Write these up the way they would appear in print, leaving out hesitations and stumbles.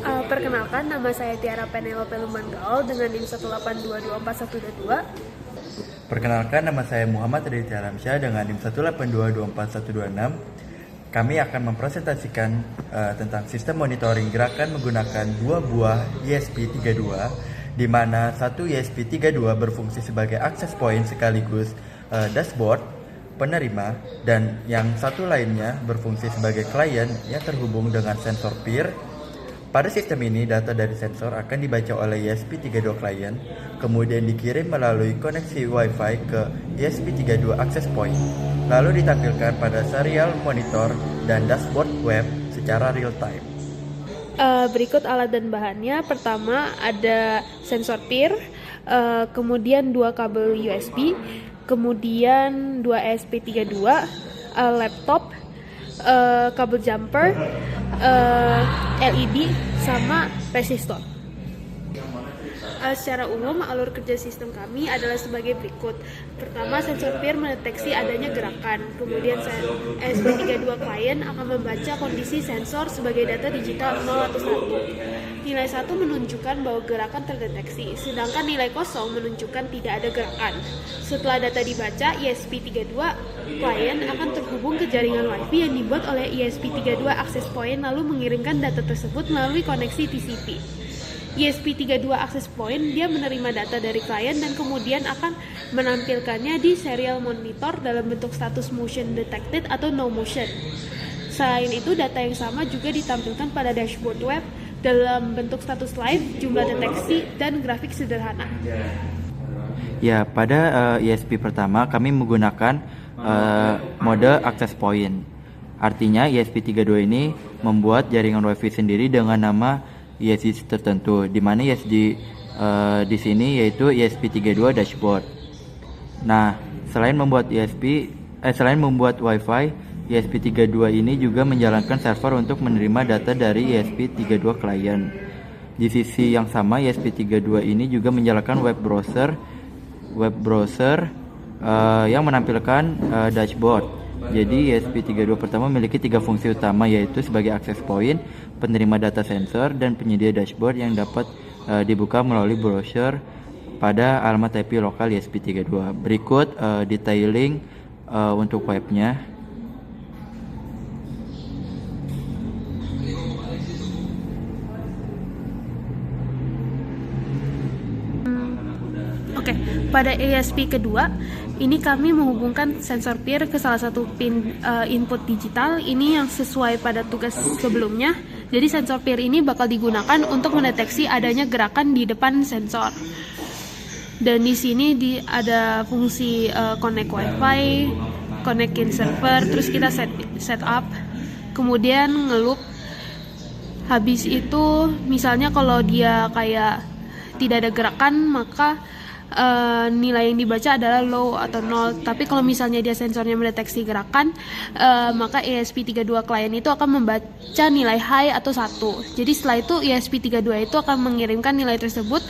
Perkenalkan, nama saya Tiara Penelope Lumanggaol dengan NIM 182242122. Perkenalkan, nama saya Muhammad Raditya Alamsyah dengan NIM 182242126. Kami akan mempresentasikan tentang sistem monitoring gerakan menggunakan dua buah ESP32, di mana satu ESP32 berfungsi sebagai access point sekaligus dashboard penerima, dan yang satu lainnya berfungsi sebagai klien yang terhubung dengan sensor peer. Pada sistem ini, data dari sensor akan dibaca oleh ESP32 client, kemudian dikirim melalui koneksi Wi-Fi ke ESP32 access point, lalu ditampilkan pada serial monitor dan dashboard web secara real time. Berikut alat dan bahannya. Pertama ada sensor peer, kemudian dua kabel USB, kemudian dua ESP32, laptop, kabel jumper, LED, sama resistor. Secara umum, alur kerja sistem kami adalah sebagai berikut. Pertama, sensor peer mendeteksi adanya gerakan. Kemudian ESP32 client akan membaca kondisi sensor sebagai data digital 0 atau 1. Nilai 1 menunjukkan bahwa gerakan terdeteksi, sedangkan nilai 0 menunjukkan tidak ada gerakan. Setelah data dibaca, ESP32 client akan terhubung ke jaringan Wi-Fi yang dibuat oleh ESP32 access point, lalu mengirimkan data tersebut melalui koneksi TCP. ESP32 access point dia menerima data dari klien dan kemudian akan menampilkannya di serial monitor dalam bentuk status motion detected atau no motion. Selain itu, data yang sama juga ditampilkan pada dashboard web dalam bentuk status live, jumlah deteksi, dan grafik sederhana. Ya, pada ESP pertama kami menggunakan mode access point. Artinya ESP32 ini membuat jaringan Wi-Fi sendiri dengan nama ESP tertentu, di mana ESP di sini yaitu ESP32 dashboard. Nah, selain membuat Wi-Fi, ESP32 ini juga menjalankan server untuk menerima data dari ESP32 client. Di sisi yang sama, ESP32 ini juga menjalankan web browser yang menampilkan dashboard. Jadi ESP32 pertama memiliki 3 fungsi utama, yaitu sebagai access point, penerima data sensor, dan penyedia dashboard yang dapat dibuka melalui browser pada alamat IP lokal ESP32. Berikut detailing untuk webnya. Oke, pada ESP kedua, ini kami menghubungkan sensor peer ke salah satu pin input digital. Ini yang sesuai pada tugas sebelumnya. Jadi sensor peer ini bakal digunakan untuk mendeteksi adanya gerakan di depan sensor. Dan di sini ada fungsi connect Wi-Fi, connectin server, terus kita set up, kemudian ngeloop. Habis itu, misalnya kalau dia kayak tidak ada gerakan, maka nilai yang dibaca adalah low atau 0. Tapi kalau misalnya dia sensornya mendeteksi gerakan, maka ESP32 client itu akan membaca nilai high atau 1. Jadi setelah itu ESP32 itu akan mengirimkan nilai tersebut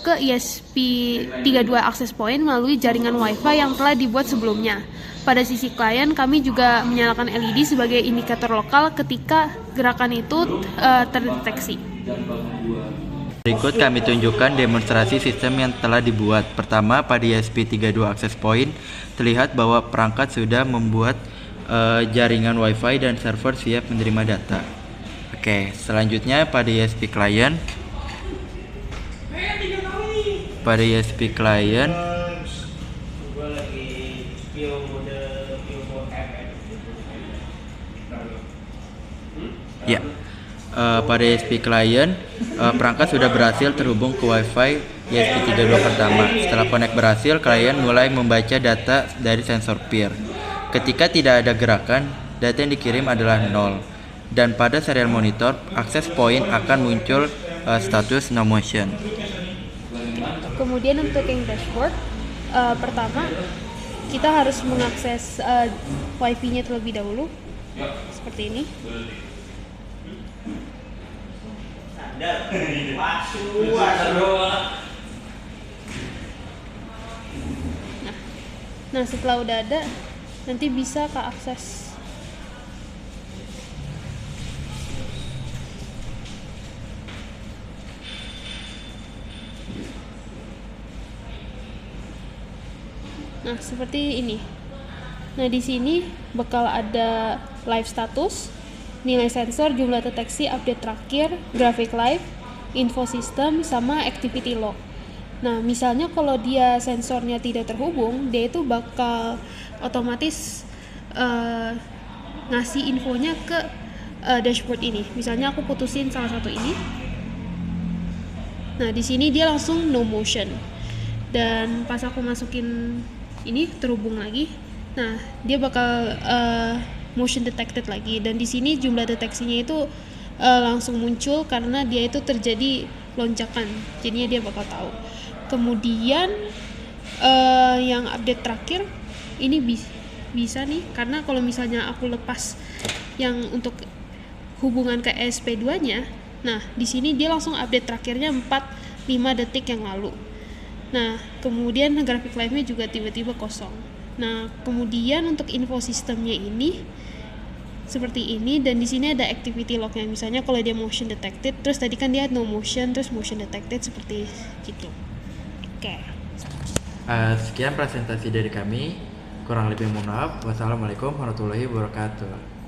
ke ESP32 access point melalui jaringan Wi-Fi yang telah dibuat sebelumnya. Pada sisi klien, kami juga menyalakan LED sebagai indikator lokal ketika gerakan itu terdeteksi. Berikut kami tunjukkan demonstrasi sistem yang telah dibuat. Pertama, pada ESP32 access point, terlihat bahwa perangkat sudah membuat jaringan Wi-Fi dan server siap menerima data. Oke, selanjutnya pada ESP client. Pada ESP client, ya. Pada ESP client, perangkat sudah berhasil terhubung ke Wi-Fi ESP32 pertama. Setelah connect berhasil, klien mulai membaca data dari sensor peer. Ketika tidak ada gerakan, data yang dikirim adalah 0. Dan pada serial monitor, access point akan muncul status no motion. Kemudian untuk yang dashboard, pertama kita harus mengakses Wi-Fi-nya terlebih dahulu, seperti ini. Nah, setelah udah ada, nanti bisa ke akses Nah, seperti ini. Nah, di sini bakal ada live status, nilai sensor, jumlah deteksi, update terakhir, grafik live, info sistem, sama activity log. Nah, misalnya kalau dia sensornya tidak terhubung, dia itu bakal otomatis ngasih infonya ke dashboard ini. Misalnya aku putusin salah satu ini. Nah, di sini dia langsung no motion. Dan pas aku masukin ini terhubung lagi, nah dia bakal motion detected lagi. Dan di sini jumlah deteksinya itu langsung muncul karena dia itu terjadi lonjakan. Jadinya dia bakal tahu. Kemudian yang update terakhir ini bisa nih, karena kalau misalnya aku lepas yang untuk hubungan ke ESP2-nya, nah di sini dia langsung update terakhirnya 4-5 detik yang lalu. Nah, kemudian grafik live-nya juga tiba-tiba kosong. Nah, kemudian untuk info sistemnya ini seperti ini, dan di sini ada activity log-nya. Misalnya kalau dia motion detected, terus tadi kan dia no motion, terus motion detected seperti gitu. Oke. Sekian presentasi dari kami. Kurang lebih mohon maaf. Wassalamualaikum warahmatullahi wabarakatuh.